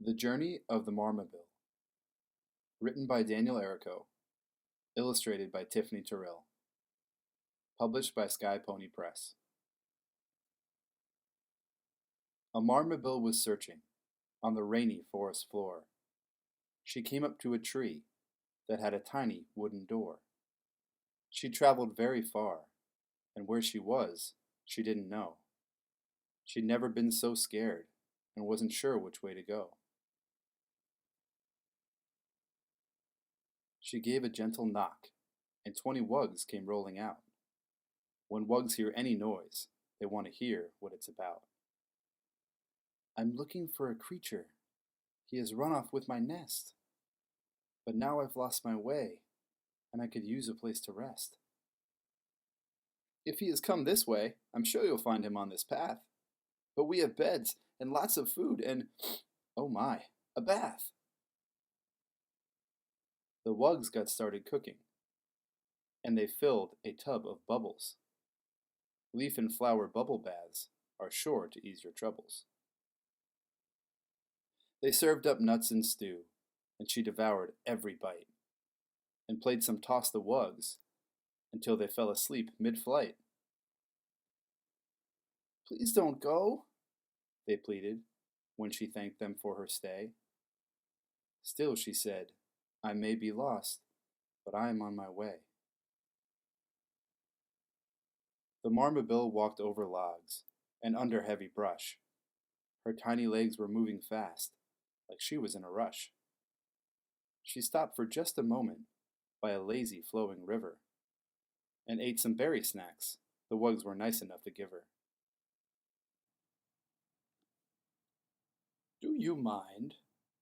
The Journey of the Marmobile, written by Daniel Errico, illustrated by Tiffany Terrell, published by Sky Pony Press. A marmobile was searching on the rainy forest floor. She came up to a tree that had a tiny wooden door. She traveled very far, and where she was, she didn't know. She'd never been so scared and wasn't sure which way to go. She gave a gentle knock, and 20 wugs came rolling out. When wugs hear any noise, they want to hear what it's about. I'm looking for a creature. He has run off with my nest. But now I've lost my way, and I could use a place to rest. If he has come this way, I'm sure you'll find him on this path. But we have beds and lots of food and, oh my, a bath. The wugs got started cooking, and they filled a tub of bubbles. Leaf and flower bubble baths are sure to ease your troubles. They served up nuts and stew, and she devoured every bite, and played some toss the wugs until they fell asleep mid-flight. Please don't go, they pleaded when she thanked them for her stay. Still she said, I may be lost, but I am on my way. The marmobile walked over logs and under heavy brush. Her tiny legs were moving fast, like she was in a rush. She stopped for just a moment by a lazy flowing river and ate some berry snacks the wugs were nice enough to give her. Do you mind?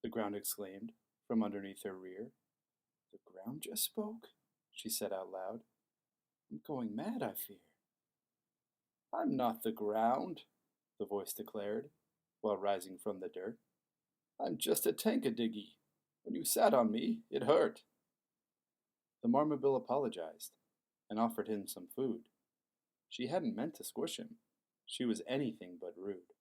The ground exclaimed from underneath her rear. The ground just spoke, she said out loud. I'm going mad, I fear. I'm not the ground, the voice declared, while rising from the dirt. I'm just a tankadiggy. When you sat on me, it hurt. The marmobile apologized and offered him some food. She hadn't meant to squish him. She was anything but rude.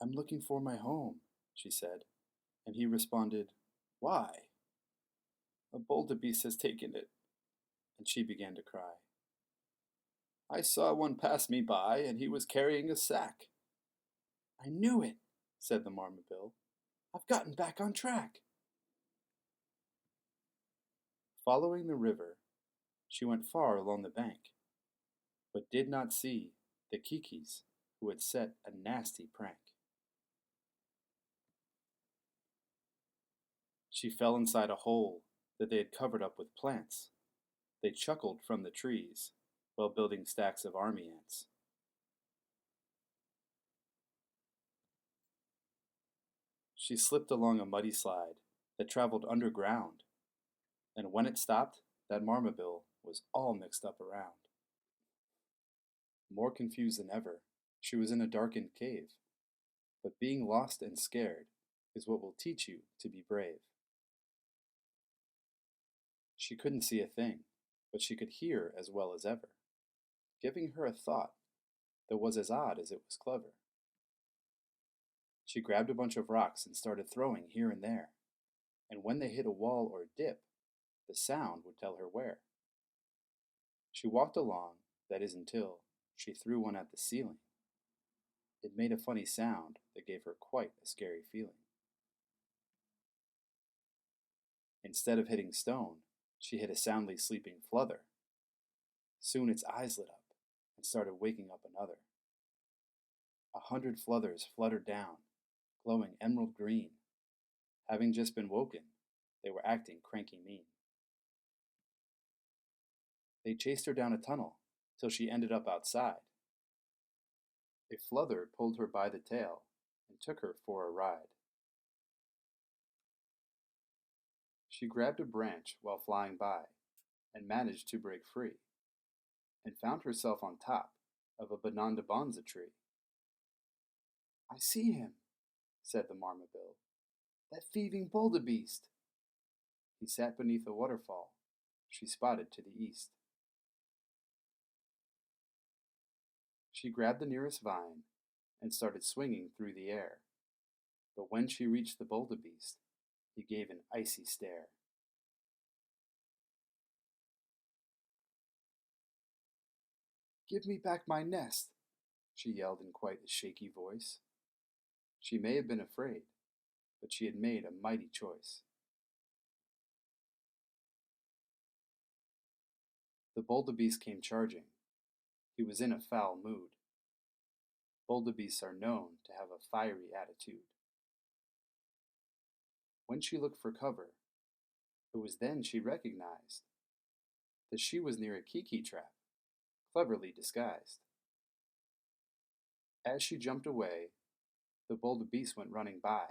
I'm looking for my home, she said, and he responded, Why? A wildebeest has taken it, and she began to cry. I saw one pass me by, and he was carrying a sack. I knew it, said the marmobile. I've gotten back on track. Following the river, she went far along the bank, but did not see the kikis who had set a nasty prank. She fell inside a hole that they had covered up with plants. They chuckled from the trees while building stacks of army ants. She slipped along a muddy slide that traveled underground, and when it stopped, that marmobile was all mixed up around. More confused than ever, she was in a darkened cave, but being lost and scared is what will teach you to be brave. She couldn't see a thing, but she could hear as well as ever, giving her a thought that was as odd as it was clever. She grabbed a bunch of rocks and started throwing here and there, and when they hit a wall or dip, the sound would tell her where. She walked along, that is until she threw one at the ceiling. It made a funny sound that gave her quite a scary feeling. Instead of hitting stone, she hit a soundly sleeping fluther. Soon its eyes lit up and started waking up another. 100 fluthers fluttered down, glowing emerald green. Having just been woken, they were acting cranky mean. They chased her down a tunnel till she ended up outside. A fluther pulled her by the tail and took her for a ride. She grabbed a branch while flying by and managed to break free, and found herself on top of a Bonanza Bonza tree. I see him, said the marmobile, that thieving wildebeest. He sat beneath a waterfall she spotted to the east. She grabbed the nearest vine and started swinging through the air. But when she reached the wildebeest, he gave an icy stare. "Give me back my nest," she yelled in quite a shaky voice. She may have been afraid, but she had made a mighty choice. The wildebeest came charging. He was in a foul mood. Wildebeests are known to have a fiery attitude. When she looked for cover, it was then she recognized that she was near a kiki trap, cleverly disguised. As she jumped away, the wildebeest went running by.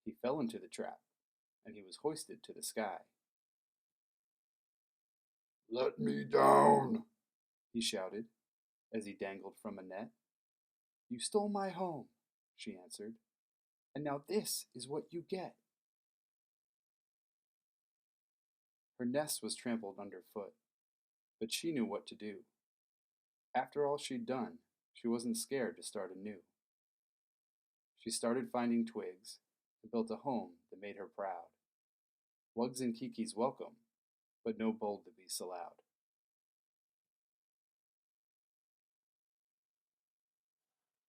He fell into the trap, and he was hoisted to the sky. "Let me down," he shouted, as he dangled from a net. "You stole my home," she answered, "and now this is what you get." Her nest was trampled underfoot, but she knew what to do. After all she'd done, she wasn't scared to start anew. She started finding twigs and built a home that made her proud. Wugs and Kikis welcome, but no wildebeest allowed.